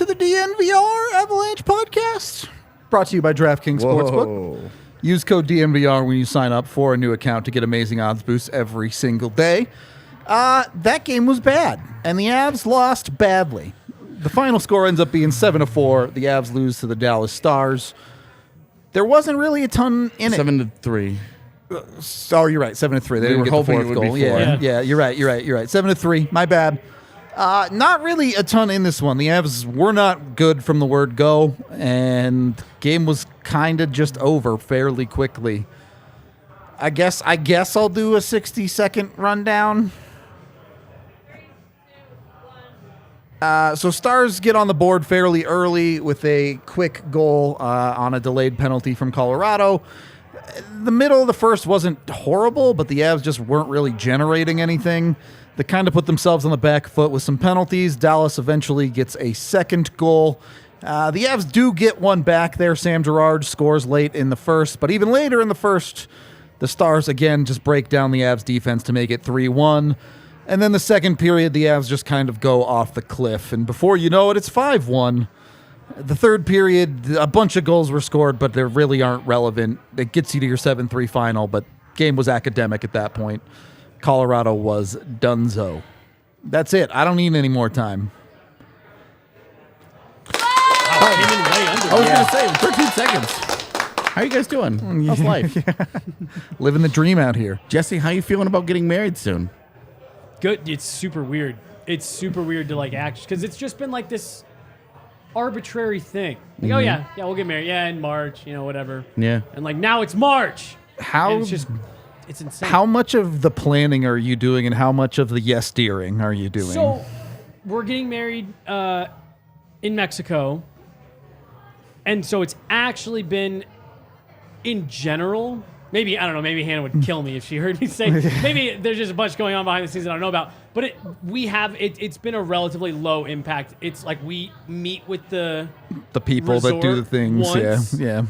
to the DNVR Avalanche Podcast, brought to you by DraftKings Sportsbook. Use code DNVR when you sign up for a new account to get amazing odds boosts every single day. That game was bad, and the Avs lost badly. The final score ends up being 7-4. The Avs lose to the Dallas Stars. There wasn't really a ton in it. 7-3. Oh, you're right. 7-3. They didn't get the fourth goal. Yeah, you're right. 7-3. My bad. Not really a ton in this one. The Avs were not good from the word go, and game was kind of just over fairly quickly. I guess I'll do a 60-second rundown. So Stars get on the board fairly early with a quick goal on a delayed penalty from Colorado. The middle of the first wasn't horrible, but the Avs just weren't really generating anything. They kind of put themselves on the back foot with some penalties. Dallas eventually gets a second goal. The Avs do get one back there. Sam Girard scores late in the first, but even later in the first, the Stars again just break down the Avs defense to make it 3-1. And then the second period, the Avs just kind of go off the cliff. And before you know it, it's 5-1. The third period, a bunch of goals were scored, but they really aren't relevant. It gets you to your 7-3 final, but game was academic at that point. Colorado was donezo. That's it. I don't need any more time. I was going to say, 13 seconds. How are you guys doing? How's life? Living the dream out here. Jesse, how you feeling about getting married soon? Good. It's super weird. It's super weird to like act because it's just been like this arbitrary thing. Like, oh yeah, we'll get married. Yeah, in March, whatever. Yeah. And like now it's March. And it's insane. How much of the planning are you doing, and how much of the yes steering are you doing? So we're getting married in Mexico, and so it's actually been in general. Maybe, I don't know, maybe Hannah would kill me if she heard me say, maybe there's just a bunch going on behind the scenes that I don't know about. But it's been a relatively low impact. It's like we meet with the people that do the things. Once. Yeah.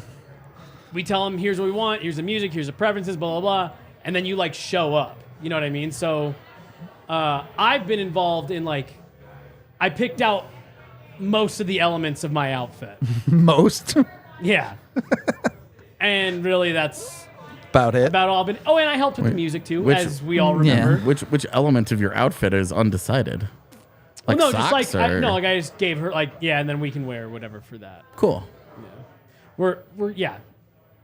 We tell them, here's what we want, here's the music, here's the preferences, blah, blah, blah. And then you like show up. You know what I mean? So I've been involved in I picked out most of the elements of my outfit. Most? Yeah. And really that's about it. About all. And I helped with the music too, as we all remember. Yeah. Which element of your outfit is undecided? Like no, socks just like or? I just gave her and then we can wear whatever for that. Cool. Yeah. We're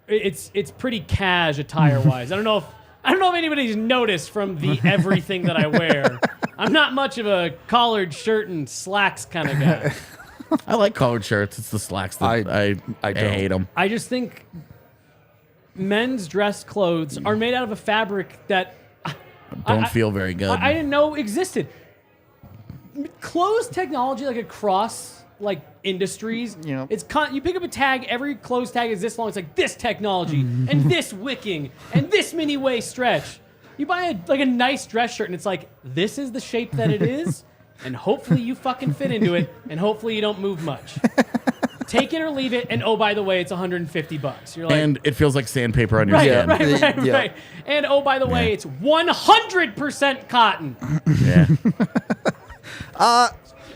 It's pretty cash attire wise. I don't know if anybody's noticed from the everything that I wear. I'm not much of a collared shirt and slacks kind of guy. I like collared shirts. It's the slacks that I hate them. I just think men's dress clothes are made out of a fabric that don't feel very good. I didn't know existed. Clothes technology, across industries, it's you pick up a tag. Every clothes tag is this long. It's like this technology and this wicking and this mini waist stretch. You buy a nice dress shirt and it's like this is the shape that it is, and hopefully you fucking fit into it, and hopefully you don't move much. Take it or leave it, and oh, by the way, it's $150. You're like, and it feels like sandpaper on your skin. Right. And oh, by the way, it's 100% cotton. Yeah.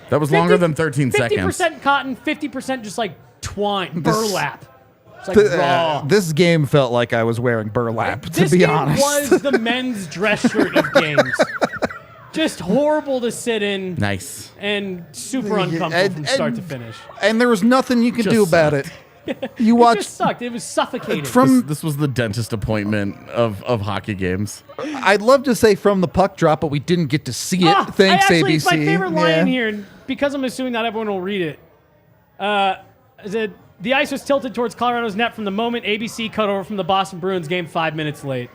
That was longer than 13 seconds. 50% cotton, 50% just twine, burlap. It's raw. This game felt like I was wearing burlap, to be honest. This was the men's dress shirt of games. Just horrible to sit in. Nice. And super uncomfortable from start to finish. And there was nothing you could do about it. You watched. It just sucked. It was suffocating. This was the dentist appointment of hockey games. I'd love to say from the puck drop, but we didn't get to see it. Thanks, ABC. It's my favorite line here, and because I'm assuming not everyone will read it. The ice was tilted towards Colorado's net from the moment ABC cut over from the Boston Bruins game 5 minutes late.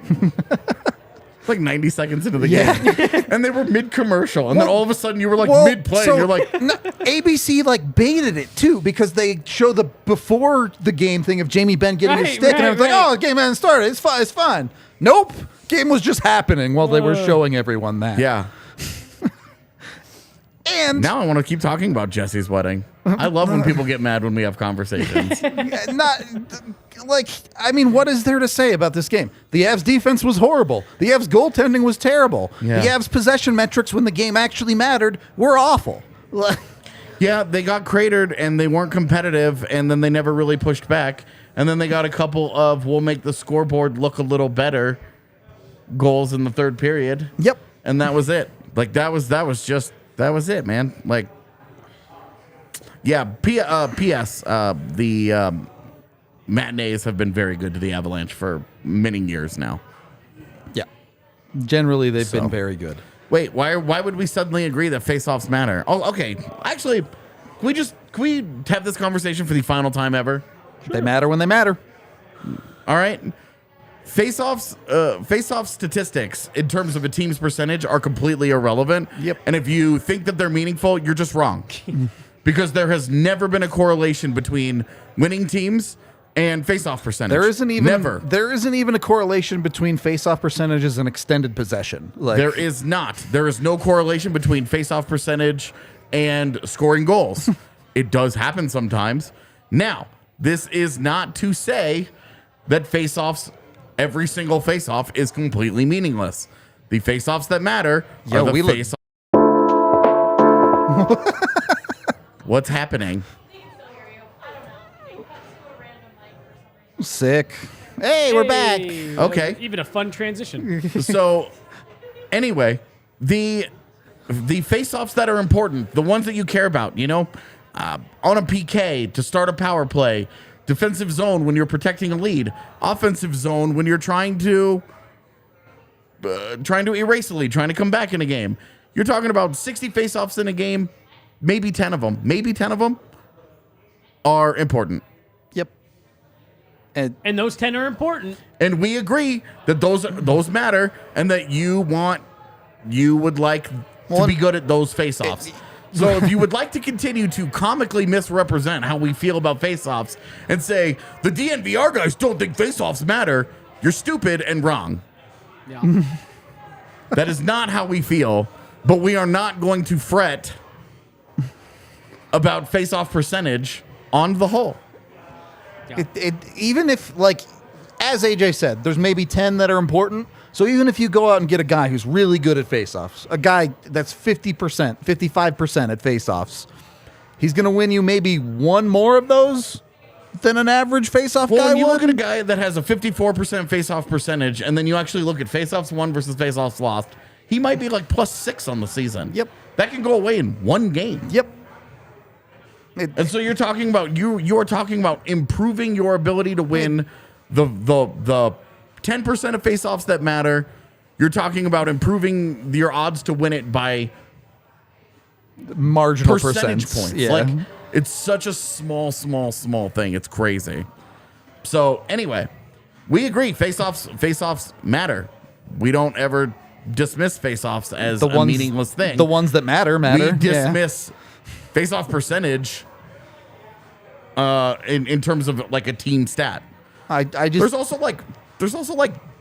Like 90 seconds into the game. And they were mid-commercial. And then all of a sudden you were mid-play. And you're like... ABC baited it too, because they show the before the game thing of Jamie Benn getting his stick. And I was like, oh, the game hasn't started. It's fine. Nope. Game was just happening while they were showing everyone that. Yeah. And now I want to keep talking about Jesse's wedding. I love when people get mad when we have conversations. What is there to say about this game? The Avs defense was horrible. The Avs goaltending was terrible. Yeah. The Avs possession metrics when the game actually mattered were awful. Yeah, they got cratered and they weren't competitive, and then they never really pushed back. And then they got a couple of we'll make the scoreboard look a little better goals in the third period. Yep. And that was it. Like that was it, man. Like, yeah. P.S. The matinees have been very good to the Avalanche for many years now. Yeah. Generally, they've been very good. Wait, why would we suddenly agree that face-offs matter? Oh, okay. Actually, can we have this conversation for the final time ever? Sure. They matter when they matter. All right. Face-offs statistics in terms of a team's percentage are completely irrelevant. Yep. And if you think that they're meaningful, you're just wrong. Because there has never been a correlation between winning teams and face-off percentage. There isn't even a correlation between face-off percentages and extended possession. Like, there is not. There is no correlation between face-off percentage and scoring goals. It does happen sometimes. Now, this is not to say that face-offs, every single face-off is completely meaningless. The face-offs that matter are the face-offs. What's happening? Sick. Hey, we're back. Okay. Even a fun transition. So, anyway, the face-offs that are important, the ones that you care about, on a PK to start a power play, defensive zone when you're protecting a lead, offensive zone when you're trying to erase a lead, trying to come back in a game. You're talking about 60 face-offs in a game, maybe 10 of them are important. Yep. And those 10 are important. And we agree that those matter, and that you would like to be good at those face-offs. So if you would like to continue to comically misrepresent how we feel about face-offs and say the DNVR guys don't think face-offs matter, you're stupid and wrong. Yeah. That is not how we feel, but we are not going to fret about face-off percentage on the whole. Yeah. Even if, like, as AJ said, there's maybe 10 that are important. So even if you go out and get a guy who's really good at faceoffs, a guy that's 50%, 55% at faceoffs, he's going to win you maybe one more of those than an average faceoff guy when you would. look at a guy that has a 54% faceoff percentage, and then you actually look at faceoffs won versus faceoffs lost, he might be like +6 on the season. Yep. That can go away in one game. Yep. And so you're talking about you are talking about improving your ability to win the 10% of faceoffs that matter. You're talking about improving your odds to win it by marginal percentage percents. points. Yeah. Like, it's such a small thing. It's crazy. So anyway, we agree. Faceoffs matter. We don't ever dismiss faceoffs as a meaningless thing. The ones that matter. We dismiss face-off percentage in terms of like a team stat. There's also like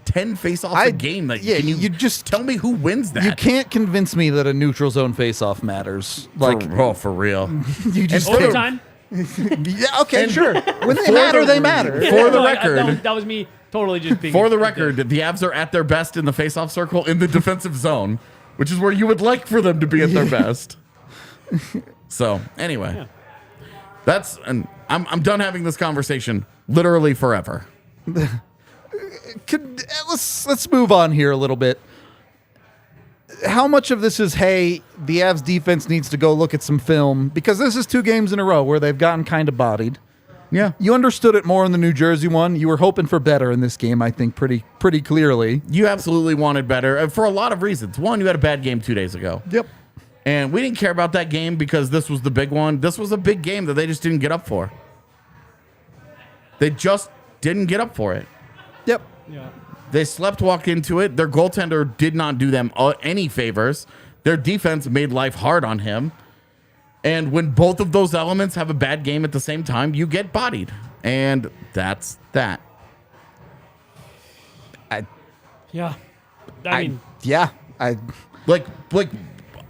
10 face-offs a game. That you just tell me who wins that. You can't convince me that a neutral zone face-off matters. Like, for real. You just Overtime. Yeah. Okay. Sure. When they matter, they matter. For the record, that was me totally just being. For the record, the Avs are at their best in the face-off circle in the defensive zone, which is where you would like for them to be at their best. So anyway, I'm done having this conversation literally forever. Let's move on here a little bit. How much of this is, hey, the Avs defense needs to go look at some film, because this is 2 games in a row where they've gotten kind of bodied. Yeah. You understood it more in the New Jersey one. You were hoping for better in this game, I think, pretty clearly. You absolutely wanted better for a lot of reasons. One, you had a bad game 2 days ago. Yep. And we didn't care about that game because this was the big one. This was a big game that they just didn't get up for. They just didn't get up for it. Yep. Yeah. They sleptwalked into it. Their goaltender did not do them any favors. Their defense made life hard on him. And when both of those elements have a bad game at the same time, you get bodied. And that's that. I mean,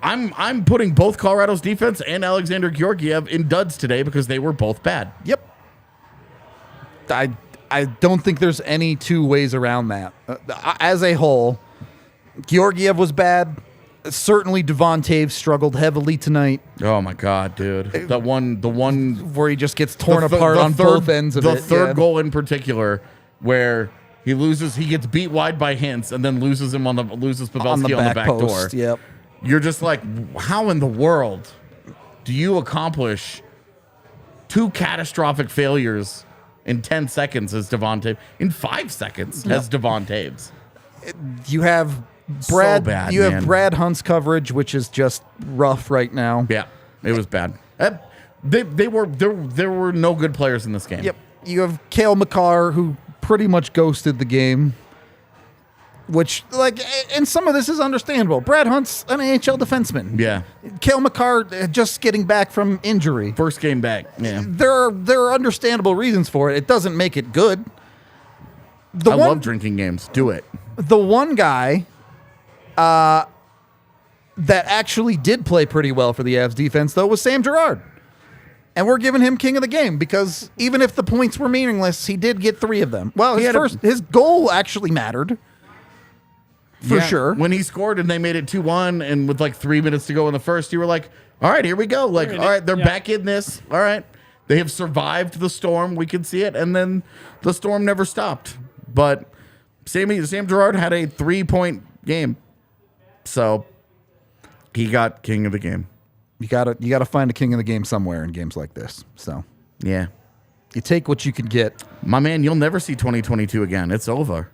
I'm putting both Colorado's defense and Alexander Georgiev in duds today because they were both bad. Yep. I don't think there's any two ways around that. As a whole, Georgiev was bad. Certainly, Devon Taves struggled heavily tonight. Oh my God, dude! The one where he just gets torn apart on both ends of it. The third goal in particular, where he gets beat wide by Hintz, and then loses Pavelski on the back door. Yep. You're just like, how in the world do you accomplish 2 catastrophic failures in 10 seconds as Devon Taves? In 5 seconds as Devon Taves. You have Brad. So bad, you man. have Brad Hunt's coverage, which is just rough right now. Yeah, it was bad. There were no good players in this game. Yep. You have Cale Makar, who pretty much ghosted the game. Which, and some of this is understandable. Brad Hunt's an AHL defenseman. Yeah. Cale Makar just getting back from injury. First game back. Yeah. There are understandable reasons for it. It doesn't make it good. I love drinking games. Do it. The one guy that actually did play pretty well for the Avs defense, though, was Sam Girard. And we're giving him king of the game because even if the points were meaningless, he did get 3 of them. Well, his goal actually mattered. For sure. When he scored and they made it 2-1 and with 3 minutes to go in the first, you were like, all right, here we go. All right, they're back in this. All right. They have survived the storm. We can see it. And then the storm never stopped. But Sam Girard had a 3-point game. So he got king of the game. You gotta find a king of the game somewhere in games like this. So yeah. You take what you can get. My man, you'll never see 2022 again. It's over.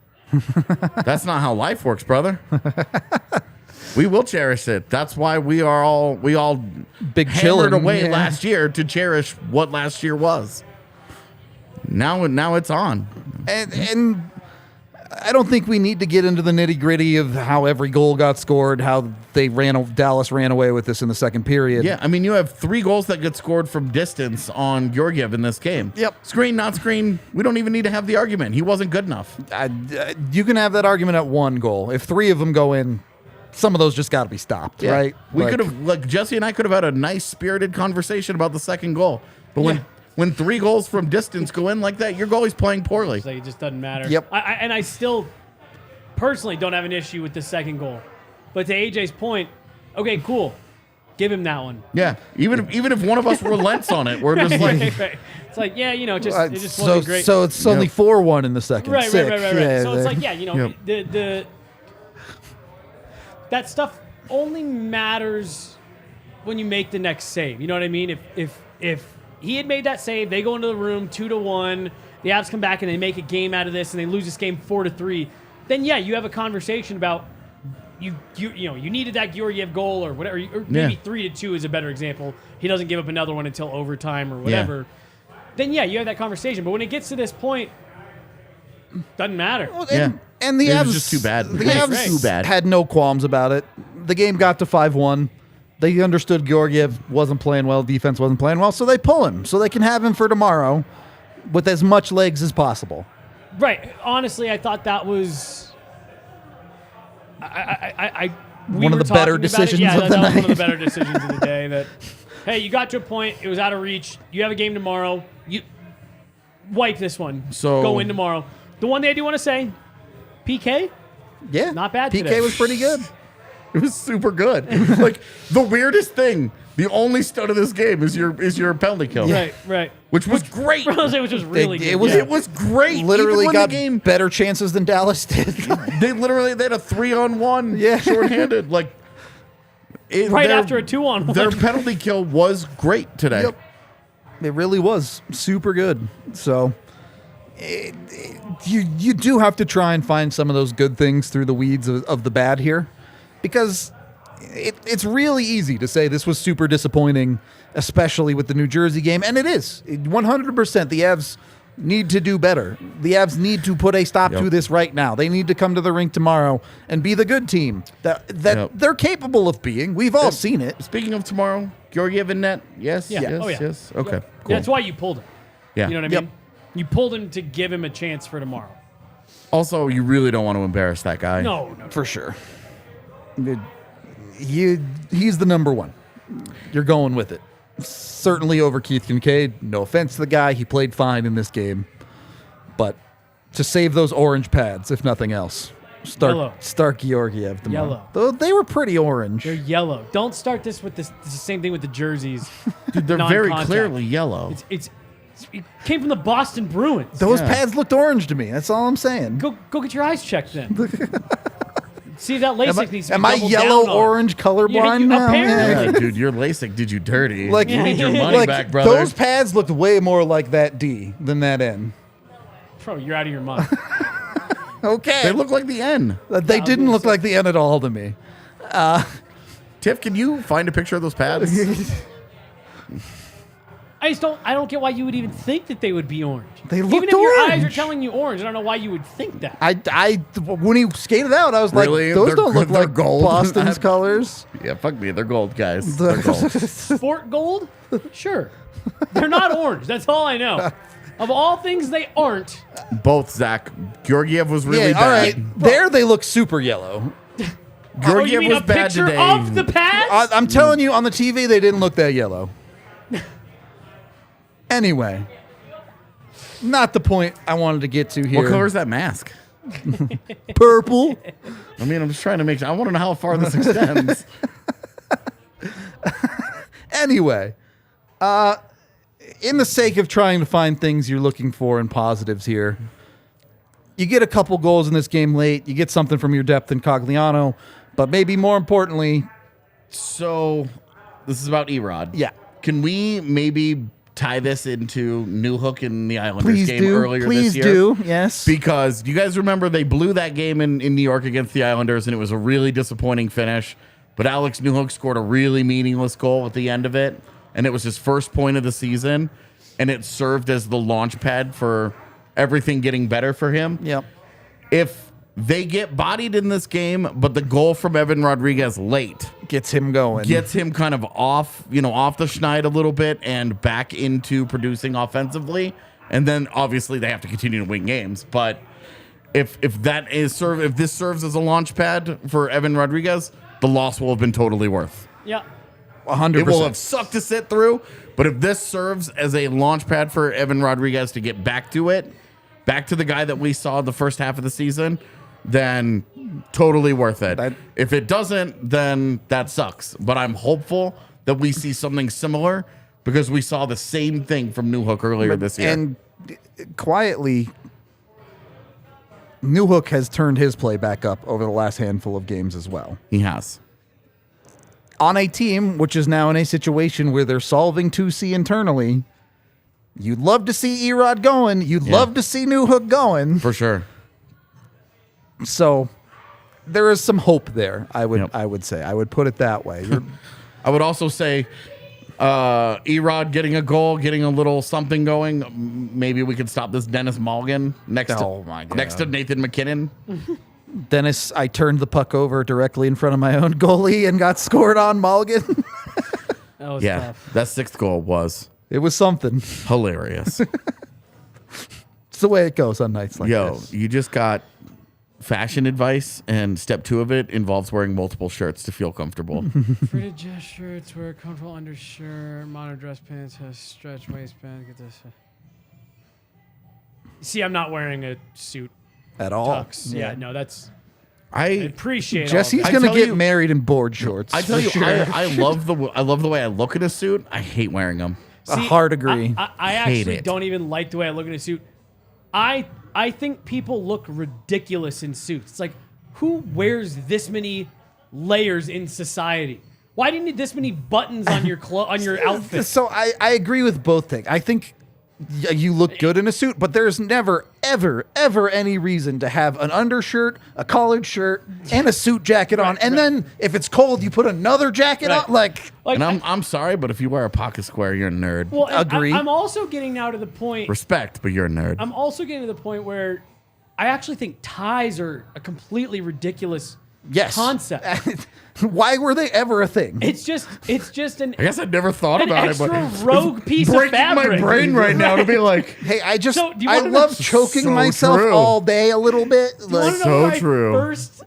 That's not how life works, brother. We will cherish it. That's why we all big hammered away last year to cherish what last year was. Now it's on. And I don't think we need to get into the nitty-gritty of how every goal got scored, how Dallas ran away with this in the second period. Yeah, I mean, you have 3 goals that get scored from distance on Georgiev in this game. Yep. Screen, not screen, we don't even need to have the argument. He wasn't good enough. You can have that argument at 1 goal. If 3 of them go in, some of those just got to be stopped, right? We could have, Jesse and I could have had a nice, spirited conversation about the second goal. But when 3 goals from distance go in like that, your goalie's playing poorly. It just doesn't matter. Yep. I still personally don't have an issue with the second goal. But to AJ's point, okay, cool. Give him that one. Yeah. Even if one of us relents on it, we're just like... Right. It's like, it just wasn't great. So it's only 4-1 in the second. Right. Yeah, so it's like, the that stuff only matters when you make the next save. You know what I mean? If he had made that save, they go into the room 2-1. The Avs come back and they make a game out of this, and they lose this game 4-3. Then you have a conversation about you needed that Georgiev goal or whatever, or maybe 3-2 is a better example. He doesn't give up another one until overtime or whatever. Yeah. Then you have that conversation. But when it gets to this point, doesn't matter. Well, and the Avs was just too bad. The Avs had no qualms about it. The game got to 5-1. They understood Georgiev wasn't playing well, defense wasn't playing well, so they pull him so they can have him for tomorrow with as much legs as possible. Right. Honestly, I thought that was one of the better decisions of the night. That was one of the better decisions of the day. That, hey, you got to a point, it was out of reach. You have a game tomorrow. You wipe this one. So go in tomorrow. The one thing I do want to say, PK. Yeah, not bad. PK today. was pretty good. It was super good. Like the weirdest thing, the only stud of this game is your penalty kill. Right. Which was great. Which was really good. It was great. Literally Even when got the game, better chances than Dallas did. they had a 3-on-1 shorthanded. After a 2-on-1. Their penalty kill was great today. Yep. It really was super good. So you do have to try and find some of those good things through the weeds of the bad here, because it's really easy to say this was super disappointing, especially with the New Jersey game, and it is 100%. The Avs need to do better. The Avs need to put a stop to this right now. They need to come to the rink tomorrow and be the good team that they're capable of being. We've all seen it. Speaking of tomorrow, Georgiev in net. Yes. Yeah. Yes. Okay. Cool. That's why you pulled him. Yeah. You know what I mean? You pulled him to give him a chance for tomorrow. Also, you really don't want to embarrass that guy. No. For sure. He's the number one. You're going with it. Certainly over Keith Kincaid. No offense to the guy. He played fine in this game. But to save those orange pads, if nothing else, Start Georgiev tomorrow. Yellow. Though they were pretty orange. They're yellow. Don't start this with this. It's the same thing with the jerseys. Dude, they're very Non-contact. clearly yellow. It came from the Boston Bruins. Those pads looked orange to me. That's all I'm saying. Go get your eyes checked then. See if that LASIK needs to be Am I doubled yellow down on. orange colorblind now? apparently. Yeah, dude, your LASIK did you dirty. Like you need your money back, brother. Those pads looked way more like that D than that N. Bro, you're out of your mind. Okay. They look like the N. They didn't look like the N at all to me. Tiff, can you find a picture of those pads? I don't get why you would even think that they would be orange. They looked even if your eyes are orange. telling you orange, I don't know why you would think that. When he skated out, I was Really? like, those They're- don't look they're like gold? Boston's colors. Yeah, fuck me. They're gold, guys. They're gold. Sport gold? Sure. They're not orange. That's all I know. Of all things they aren't. Both, Zach. Georgiev was really bad. All right. There they look super yellow. Oh, you Georgiev mean was a bad picture today. of the pads? I'm telling you, on the TV, they didn't look that yellow. Anyway, not the point I wanted to get to here. What color is that mask? Purple. I mean, I'm just trying to make sure. I want to know how far this extends. Anyway, in the sake of trying to find things you're looking for and positives here, you get a couple goals in this game late. You get something from your depth in Cogliano, but maybe more importantly, So, this is about Erod. Yeah. Can we maybe tie this into Newhook in the Islanders please game do. earlier Please this year? do. Yes. Because you guys remember they blew that game in New York against the Islanders, and it was a really disappointing finish. But Alex Newhook scored a really meaningless goal at the end of it, and it was his first point of the season, and it served as the launch pad for everything getting better for him. Yep. If they get bodied in this game, but the goal from Evan Rodrigues late Gets him going. gets him kind of off the schneid a little bit and back into producing offensively, and then obviously they have to continue to win games. But if this serves as a launch pad for Evan Rodrigues, the loss will have been totally worth. Yeah. 100%. It will have sucked to sit through, but if this serves as a launch pad for Evan Rodrigues to get back to the guy that we saw the first half of the season, then totally worth it. If it doesn't, then that sucks. But I'm hopeful that we see something similar because we saw the same thing from Newhook earlier this year. And quietly, Newhook has turned his play back up over the last handful of games as well. He has. On a team which is now in a situation where they're solving 2C internally, you'd love to see Erod going. You'd love to see Newhook going. For sure. So there is some hope there, I would say. I would put it that way. I would also say Erod getting a goal, getting a little something going. Maybe we could stop this Dennis Mulligan next to Nathan McKinnon. Dennis, I turned the puck over directly in front of my own goalie and got scored on Mulligan. That was tough. That sixth goal was It was something. hilarious. It's the way it goes on nights like this. You just got fashion advice, and step 2 of it involves wearing multiple shirts to feel comfortable. Fitted dress shirts, wear a comfortable undershirt, modern dress pants, has stretch waistband. Get this. See, I'm not wearing a suit. At all. Tux. Yeah, no, that's. I I appreciate Jesse's all going to tell get you- married in board shorts. tell for you, sure. I love the way I look in a suit. I hate wearing them. that. a hard agree. I Hate actually it. don't even like the way I look in a suit. I think people look ridiculous in suits. It's like, who wears this many layers in society? Why do you need this many buttons on your on your outfit? So I agree with both things. I think you look good in a suit, but there's never, ever, ever any reason to have an undershirt, a collared shirt, and a suit jacket on. And then if it's cold, you put another jacket on. Like And I'm sorry, but if you wear a pocket square, you're a nerd. well, and agree. I'm also getting now to the point. Respect, but you're a nerd. I'm also getting to the point where I actually think ties are a completely ridiculous yes. concept. Why were they ever a thing? It's just an I guess I'd never thought an about extra it, but rogue piece of breaking fabric. my brain right now to be like, Hey, I just So, do you I wanna know- love choking So myself true. all day a little bit. You wanna Like, know so where true. I first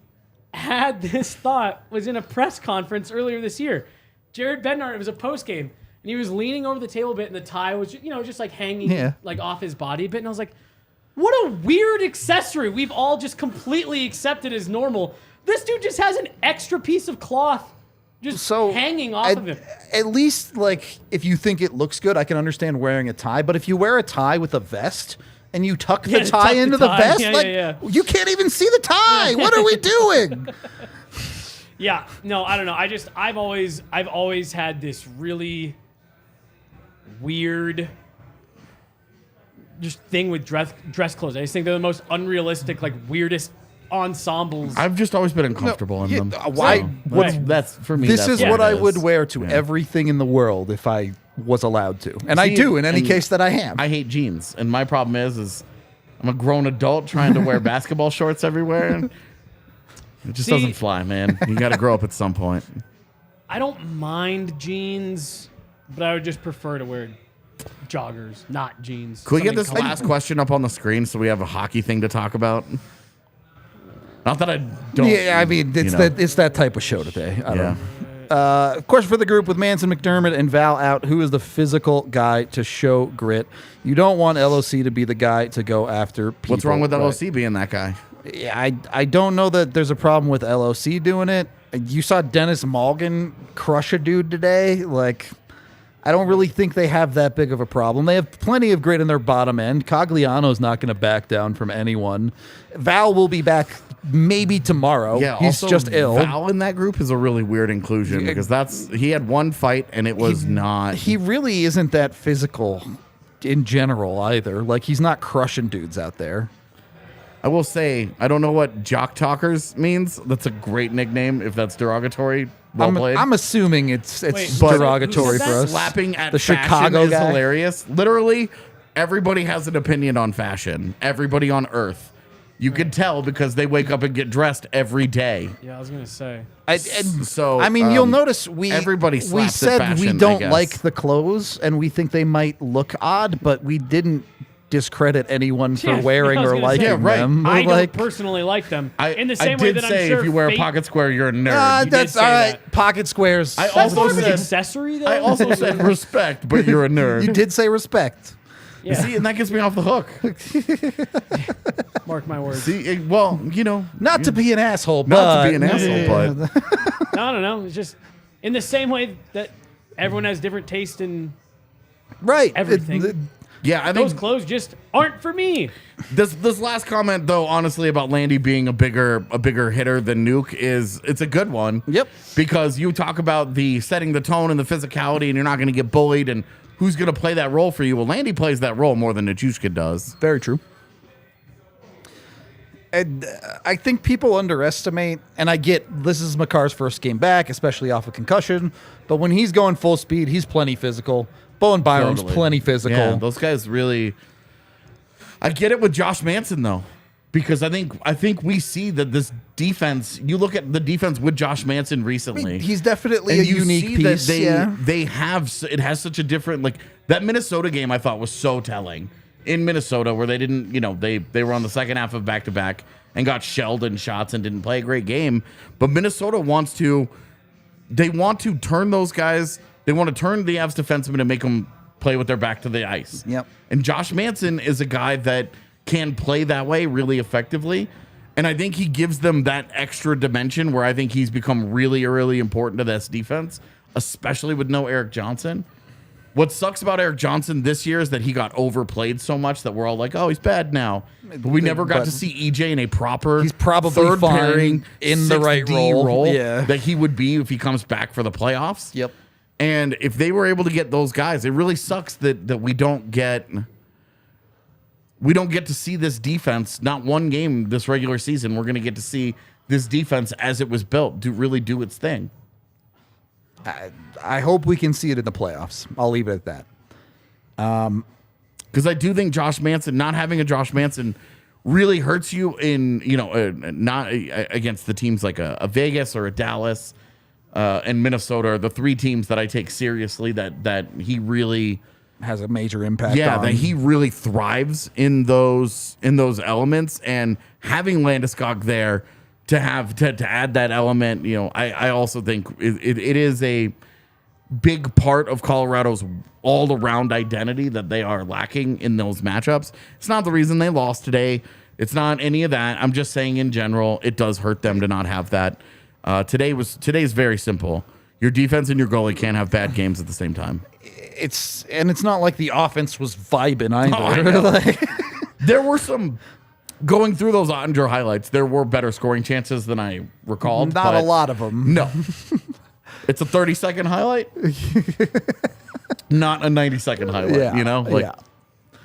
had this thought was in a press conference earlier this year. Jared Bednar, it was a post game, and he was leaning over the table a bit, and the tie was just like hanging Yeah. like off his body a bit, and I was like, What a weird accessory we've all just completely accepted as normal. This dude just has an extra piece of cloth just hanging off of him. At least, like, if you think it looks good, I can understand wearing a tie. But if you wear a tie with a vest and you tuck the tie into the vest, you can't even see the tie. What are we doing? Yeah, no, I don't know. I've always had this really weird just thing with dress clothes. I just think they're the most unrealistic, like weirdest ensembles. I've just always been uncomfortable in them. That's for me. This is what I would wear to everything in the world if I was allowed to, and I do in any case that I am. I hate jeans, and my problem is I'm a grown adult trying to wear basketball shorts everywhere. And it just doesn't fly, man. You got to grow up at some point. I don't mind jeans, but I would just prefer to wear joggers, not jeans. Could we get this last question up on the screen so we have a hockey thing to talk about? Not that I don't. Yeah, I mean, it's that type of show today. I don't know. Question for the group: with Manson, McDermott, and Val out, who is the physical guy to show grit? You don't want LOC to be the guy to go after people. What's wrong with LOC being that guy? Yeah, I don't know that there's a problem with LOC doing it. You saw Dennis Malgin crush a dude today. Like, I don't really think they have that big of a problem. They have plenty of grit in their bottom end. Cogliano's not going to back down from anyone. Val will be back maybe tomorrow. Yeah, he's also, just ill. Val in that group is a really weird inclusion because he had one fight and it was not. He really isn't that physical in general either. Like, he's not crushing dudes out there. I will say, I don't know what jock talkers means. That's a great nickname if that's derogatory. Well played. I'm assuming it's derogatory for us. Slapping at the fashion Chicago is guy. hilarious. Literally, everybody has an opinion on fashion. Everybody on Earth. You can tell because they wake up and get dressed every day. Yeah, I was gonna say. I mean, you'll notice everybody slaps we at said fashion, we I don't guess. like the clothes and we think they might look odd, but we didn't discredit anyone for wearing or liking them. I don't personally like them. In the same way that I'm sure if you wear a pocket square, you're a nerd. That's all right. Pocket squares. That's more of an accessory, though. I also said respect, but you're a nerd. You did say respect. Yeah. See, and that gets me off the hook. Mark my words. See, well, not to be an asshole, not to be an asshole, but no, I don't know. It's just in the same way that everyone has different taste in everything. Yeah, I think those clothes just aren't for me. This last comment, though, honestly, about Landy being a bigger hitter than Nuke it's a good one. Yep. Because you talk about the setting the tone and the physicality, and you're not going to get bullied, and who's going to play that role for you? Well, Landy plays that role more than Nichushkin does. Very true. And I think people underestimate, and I get this is Makar's first game back, especially off a concussion, but when he's going full speed, he's plenty physical. Bowen Byram's plenty physical. Yeah, those guys really. I get it with Josh Manson though, because I think we see that this defense. You look at the defense with Josh Manson recently. I mean, he's definitely a unique piece. They have it has such a different that Minnesota game. I thought was so telling in Minnesota where they didn't they were on the second half of back to back and got shelled in shots and didn't play a great game. But Minnesota wants to turn those guys. They want to turn the Avs defensemen and make them play with their back to the ice. Yep. And Josh Manson is a guy that can play that way really effectively. And I think he gives them that extra dimension where I think he's become really, really important to this defense, especially with no Eric Johnson. What sucks about Eric Johnson this year is that he got overplayed so much that we're all like, oh, he's bad now. But we never got to see EJ in a proper he's probably third fine pairing in the right role that he would be if he comes back for the playoffs. Yep. And if they were able to get those guys, it really sucks that we don't get to see this defense. Not one game this regular season. We're going to get to see this defense as it was built really do its thing. I hope we can see it in the playoffs. I'll leave it at that. Because I do think Josh Manson, not having a Josh Manson, really hurts you in not against the teams like a Vegas or a Dallas. And Minnesota are the three teams that I take seriously that he really has a major impact on. That he really thrives in those elements, and having Landeskog there to add that element, I also think it is big part of Colorado's all-around identity that they are lacking in those matchups. It's not the reason they lost today. It's not any of that. I'm just saying in general, it does hurt them to not have that. Today's very simple. Your defense and your goalie can't have bad games at the same time. It's not like the offense was vibing either. Oh, I know. There were some, going through those Ottinger highlights, there were better scoring chances than I recalled. Not a lot of them. No. It's a 30-second highlight. Not a 90-second highlight, Yeah, you know? Like,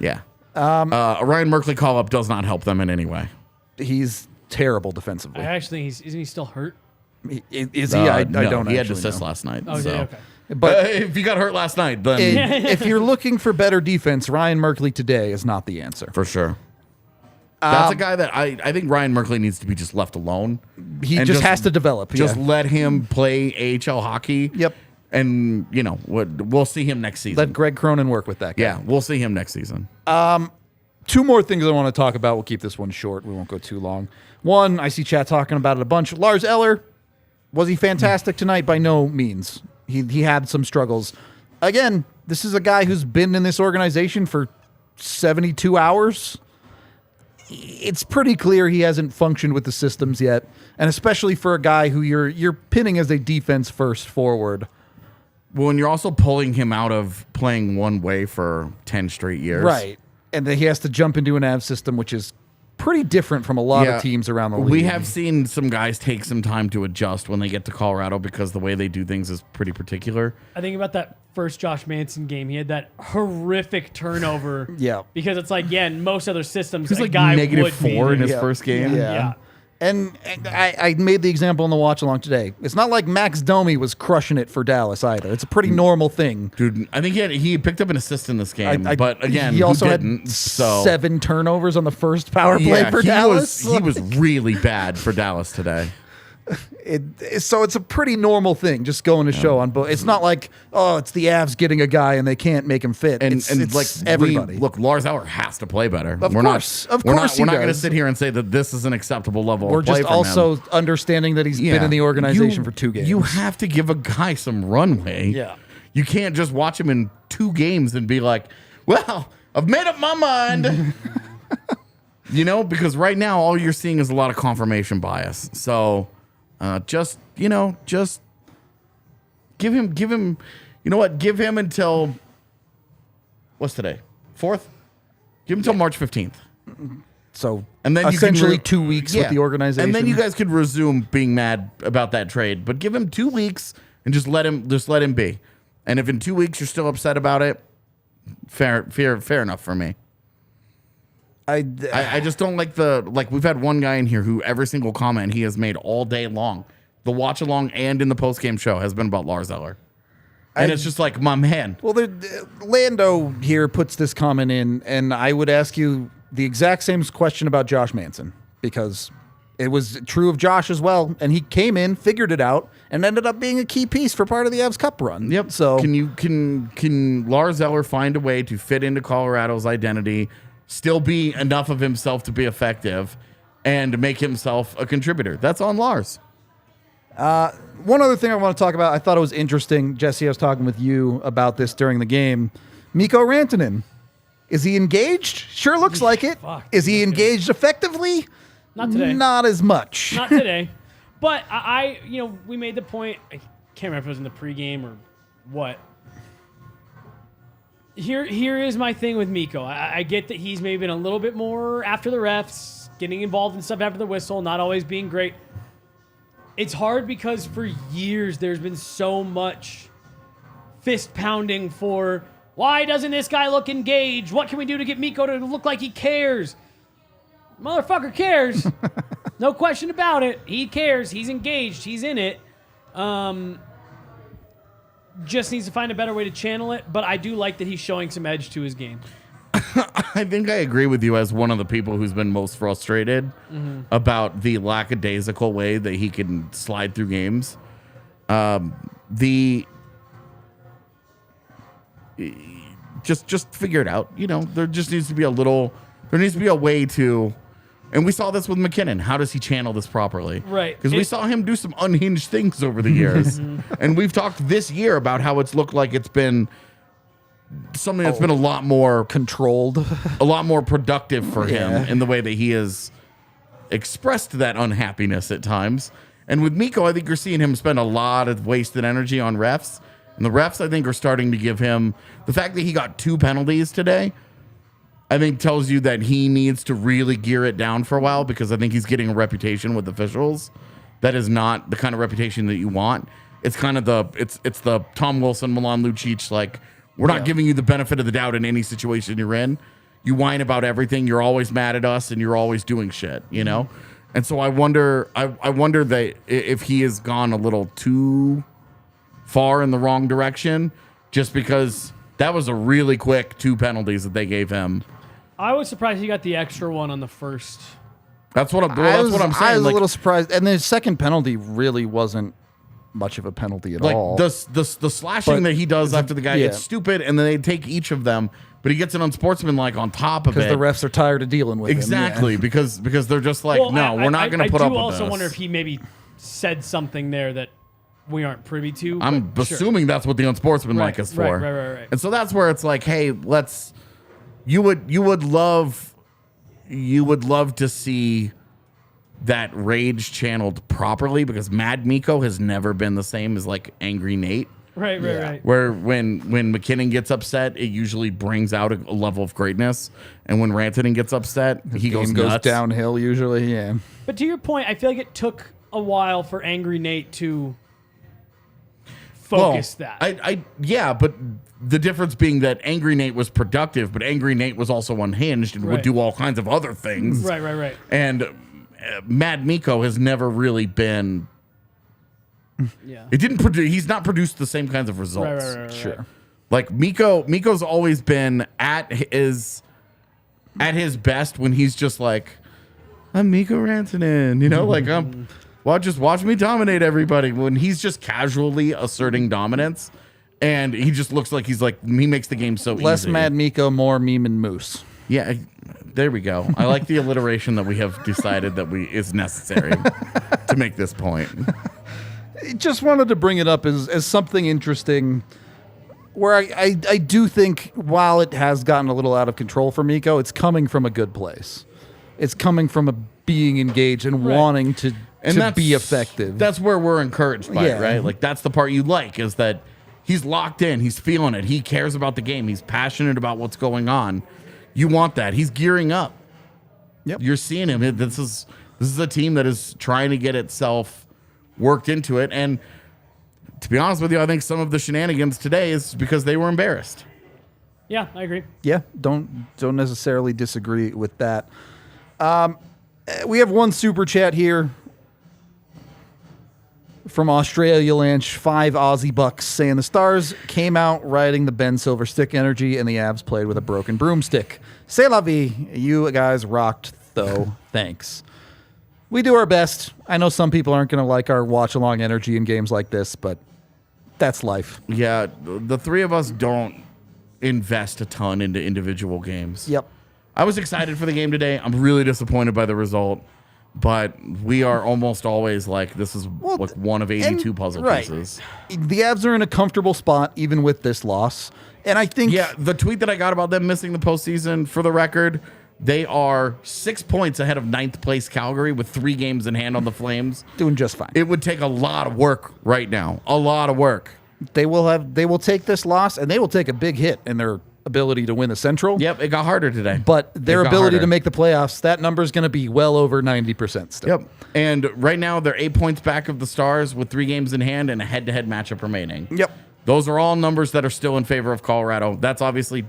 yeah. A Ryan Merkley call-up does not help them in any way. He's terrible defensively. I actually think isn't he still hurt? Is he? I No, don't he had actually assists know. last night. Oh, so. yeah, okay. But if he got hurt last night, then if you're looking for better defense, Ryan Merkley today is not the answer. for sure. That's a guy that I think Ryan Merkley needs to be just left alone. He And just has to develop. Just yeah. let him play AHL hockey. Yep. And, we'll see him next season. Let Greg Cronin work with that guy. Yeah, we'll see him next season. Two more things I want to talk about. We'll keep this one short. We won't go too long. One, I see chat talking about it a bunch. Lars Eller, was he fantastic tonight? By no means. He had some struggles. Again, this is a guy who's been in this organization for 72 hours. It's pretty clear he hasn't functioned with the systems yet, and especially for a guy who you're pinning as a defense first forward. Well, and you're also pulling him out of playing one way for 10 straight years. Right. And then he has to jump into an AV system, which is pretty different from a lot of teams around the league. We have seen some guys take some time to adjust when they get to Colorado because the way they do things is pretty particular. I think about that first Josh Manson game. He had that horrific turnover. Yeah. Because it's like, in most other systems, He's a like guy would -4 in his Yeah. first game. Yeah. And I made the example in the watch along today. It's not like Max Domi was crushing it for Dallas either. It's a pretty normal thing. Dude, I think he picked up an assist in this game, but again, he also didn't, had so 7 turnovers on the first power play for Dallas. He was really bad for Dallas today. So it's a pretty normal thing, just going to show on both. It's not like, it's the Avs getting a guy and they can't make him fit. It's like everybody. Look, Lars Eller has to play better. Of course he We're not going to does. sit here and say that this is an acceptable level We're of play just from also him. understanding that he's been in the organization for 2 games. You have to give a guy some runway. Yeah. You can't just watch him in 2 games and be like, well, I've made up my mind. Because right now all you're seeing is a lot of confirmation bias. So just give him, you know what? Give him until, what's today? 4th? Give him until March 15th. So And then essentially you can 2 weeks with the organization. And then you guys could resume being mad about that trade, but give him 2 weeks and just let him be. And if in 2 weeks you're still upset about it, fair enough for me. I just don't like we've had one guy in here who every single comment he has made all day long, the watch along and in the postgame show, has been about Lars Eller. And it's just like, my man. Well, Lando here puts this comment in, and I would ask you the exact same question about Josh Manson, because it was true of Josh as well, and he came in, figured it out, and ended up being a key piece for part of the Avs Cup run. Yep. So can Lars Eller find a way to fit into Colorado's identity, still be enough of himself to be effective, and make himself a contributor? That's on Lars. one other thing I want to talk about, I thought it was interesting, Jesse, I was talking with you about this during the game. Mikko Rantanen, is he engaged? Sure looks like it. Is he engaged effectively? Not today. Not as much. Not today. But we made the point. I can't remember if it was in the pregame or what. Here is my thing with Mikko. I get that he's maybe been a little bit more after the refs, getting involved in stuff after the whistle, not always being great. It's hard because for years there's been so much fist pounding for, why doesn't this guy look engaged? What can we do to get Mikko to look like he cares? Motherfucker cares. No question about it. He cares. He's engaged. He's in it. Just needs to find a better way to channel it, but I do like that he's showing some edge to his game. I think I agree with you as one of the people who's been most frustrated about the lackadaisical way that he can slide through games. Just figure it out. There just needs to be there needs to be a way to And we saw this with McKinnon. How does he channel this properly? Right. Because we saw him do some unhinged things over the years. And we've talked this year about how it's looked like it's been something that's been a lot more controlled, a lot more productive for him in the way that he has expressed that unhappiness at times. And with Mikko, I think you're seeing him spend a lot of wasted energy on refs. And the refs, I think, are starting to give him the fact that he got 2 penalties today. I think tells you that he needs to really gear it down for a while, because I think he's getting a reputation with officials that is not the kind of reputation that you want. It's kind of it's the Tom Wilson, Milan Lucic, like, we're not giving you the benefit of the doubt in any situation you're in. You whine about everything. You're always mad at us, and you're always doing shit, you know? And so I wonder that if he has gone a little too far in the wrong direction, just because that was a really quick 2 penalties that they gave him. I was surprised he got the extra one on the first. That's what I'm saying. I was a Like, little surprised, and the second penalty really wasn't much of a penalty at all. the slashing that he does after the guy, it's stupid, and then they take each of them, but he gets an unsportsmanlike on top of it. Because the refs are tired of dealing with exactly, him. because they're just like, no, we're not going to put up with this. I do also wonder if he maybe said something there that we aren't privy to. I'm assuming that's what the unsportsmanlike is for. Right. And so that's where it's like, hey, you would love to see that rage channeled properly, because Mad Mikko has never been the same as like Angry Nate. Right. Where when McKinnon gets upset, it usually brings out a level of greatness, and when Rantanen gets upset, he goes nuts. Downhill usually. Yeah. But to your point, I feel like it took a while for Angry Nate to focus that. But the difference being that Angry Nate was productive, but Angry Nate was also unhinged and would do all kinds of other things. Right. And Mad Mikko has never really been. Yeah. It didn't produce. He's not produced the same kinds of results. Right. Sure. Like Mikko's always been at his best when he's just like, I'm Mikko Rantanen, you know, like just watch me dominate everybody. When he's just casually asserting dominance, and he just looks like he makes the game so Less easy. Mad Mikko, more Meme and Moose. Yeah, there we go. I like the alliteration that we have decided that is necessary to make this point. Just wanted to bring it up as something interesting, where I do think, while it has gotten a little out of control for Mikko, it's coming from a good place. It's coming from a being engaged and wanting to be effective. That's where we're encouraged by it, right? Like, that's the part you like, is that he's locked in, he's feeling it, he cares about the game, he's passionate about what's going on. You want that. He's gearing up. Yep. You're seeing him. This is a team that is trying to get itself worked into it. And to be honest with you, I think some of the shenanigans today is because they were embarrassed. Yeah, I agree. Yeah, don't necessarily disagree with that. We have one super chat here from Australia Lanch, 5 Aussie bucks, saying the Stars came out riding the Ben Silver stick energy, and the Avs played with a broken broomstick. C'est la vie. You guys rocked, though. Thanks. We do our best. I know some people aren't going to like our watch-along energy in games like this, but that's life. Yeah, the three of us don't invest a ton into individual games. Yep. I was excited for the game today. I'm really disappointed by the result, but we are almost always like, this is like one of 82 puzzle pieces. The Avs are in a comfortable spot, even with this loss. And I think... Yeah, the tweet that I got about them missing the postseason, for the record, they are 6 points ahead of 9th place Calgary with 3 games in hand on the Flames. Doing just fine. It would take a lot of work right now. A lot of work. They will take this loss, and they will take a big hit in their ability to win the Central. Yep, it got harder today. But their ability to make the playoffs, that number is going to be well over 90% still. Yep. And right now, they're 8 points back of the Stars with 3 games in hand and a head-to-head matchup remaining. Yep. Those are all numbers that are still in favor of Colorado. That's obviously,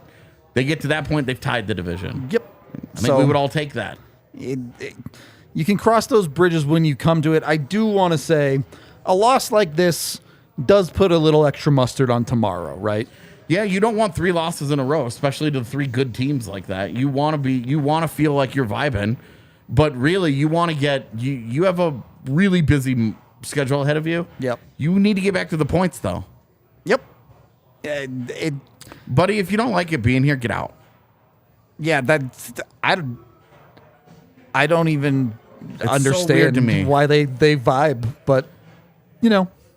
they get to that point, they've tied the division. Yep. I think we would all take that. You can cross those bridges when you come to it. I do want to say a loss like this does put a little extra mustard on tomorrow, right? Yeah, you don't want 3 losses in a row, especially to 3 good teams like that. You want to feel like you're vibing, but really you want to you have a really busy schedule ahead of you. Yep. You need to get back to the points though. Yep. Buddy, if you don't like it being here, get out. Yeah, I don't even so weird understand to me. why they vibe, but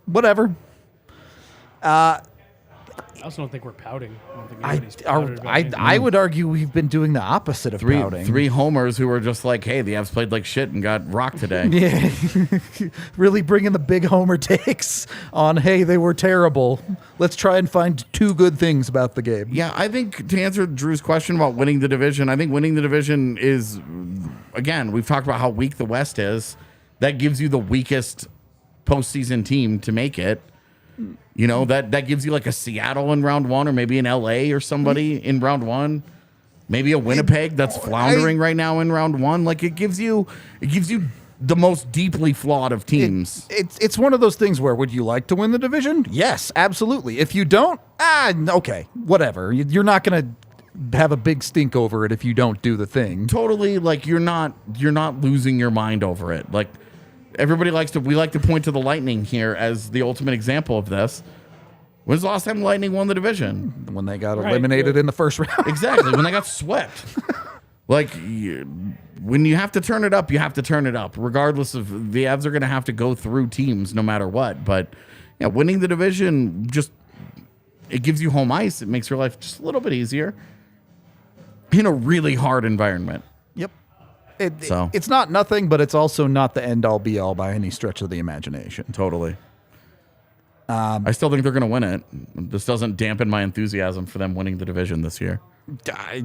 whatever. I also don't think we're pouting. I don't think anybody's pouted about anything. I would argue we've been doing the opposite of pouting. Three homers who were just like, hey, the Avs played like shit and got rocked today. Yeah, really bringing the big homer takes on, hey, they were terrible. Let's try and find 2 good things about the game. Yeah, I think to answer Drew's question about winning the division, I think winning the division is, again, we've talked about how weak the West is. That gives you the weakest postseason team to make it. That gives you like a Seattle in round 1, or maybe an LA or somebody in round 1. Maybe a Winnipeg that's floundering right now in round 1. Like it gives you the most deeply flawed of teams. It's one of those things where, would you like to win the division? Yes, absolutely. If you don't, okay, whatever. You're not going to have a big stink over it if you don't do the thing. Totally, like you're not losing your mind over it. Like we like to point to the Lightning here as the ultimate example of this. When's the last time the Lightning won the division? When they got eliminated in the first round. Exactly, when they got swept. Like, when you have to turn it up, you have to turn it up. Regardless of, the Avs are going to have to go through teams no matter what. But yeah, winning the division, it gives you home ice. It makes your life just a little bit easier in a really hard environment. Yep. It's not nothing, but it's also not the end-all, be-all by any stretch of the imagination. Totally. I still think they're going to win it. This doesn't dampen my enthusiasm for them winning the division this year. I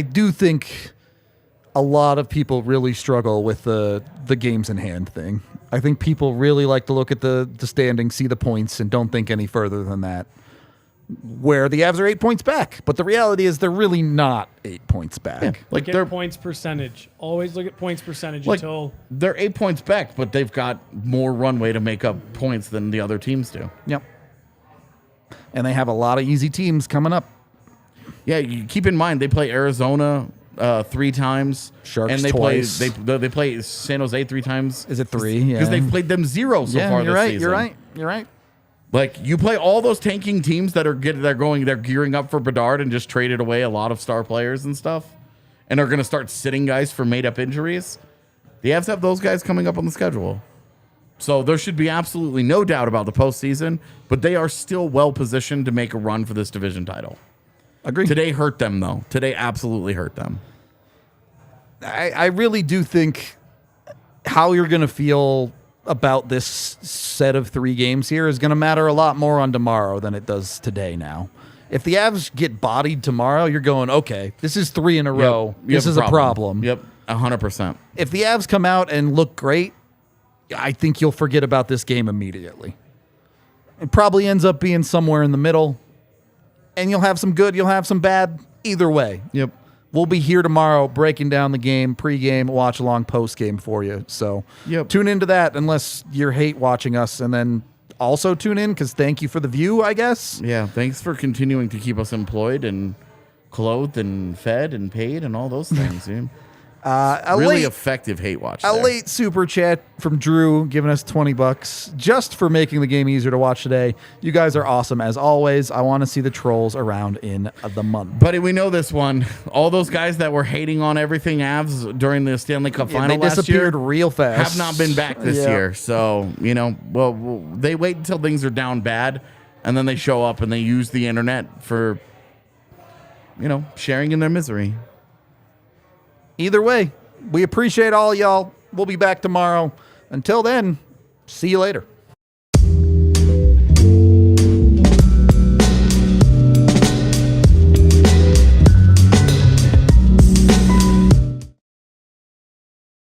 do think a lot of people really struggle with the games in hand thing. I think people really like to look at the standings, see the points, and don't think any further than that. Where the Avs are 8 points back, but the reality is they're really not 8 points back. Yeah, like their points percentage. Always look at points percentage until they're 8 points back, but they've got more runway to make up points than the other teams do. Yep. And they have a lot of easy teams coming up. Yeah, you keep in mind they play Arizona 3 times, Sharks and they twice. they play San Jose 3 times. Is it 3? Yeah, because they've played them 0 so far this season. You're right. Like, you play all those tanking teams that are gearing up for Bedard and just traded away a lot of star players and stuff, and are going to start sitting guys for made up injuries. The Avs have those guys coming up on the schedule. So there should be absolutely no doubt about the postseason, but they are still well positioned to make a run for this division title. Agreed. Today hurt them, though. Today absolutely hurt them. I really do think how you're going to feel about this set of 3 games here is going to matter a lot more on tomorrow than it does today now. If the Avs get bodied tomorrow, you're going, okay, this is 3 in a row. This is a problem. Yep, 100%. If the Avs come out and look great, I think you'll forget about this game immediately. It probably ends up being somewhere in the middle, and you'll have some good, you'll have some bad. Either way. Yep. We'll be here tomorrow breaking down the game, pregame, watch along, postgame for you. So tune into that unless you hate watching us, and then also tune in because thank you for the view, I guess. Yeah, thanks for continuing to keep us employed and clothed and fed and paid and all those things. Dude. Really effective hate watch. A late super chat from Drew giving us $20 just for making the game easier to watch today. You guys are awesome as always. I want to see the trolls around in the month. Buddy, we know this one. All those guys that were hating on everything Avs during the Stanley Cup final they disappeared last year real fast. have not been back this year. So, they wait until things are down bad, and then they show up and they use the internet for, sharing in their misery. Either way, we appreciate all y'all. We'll be back tomorrow. Until then, see you later.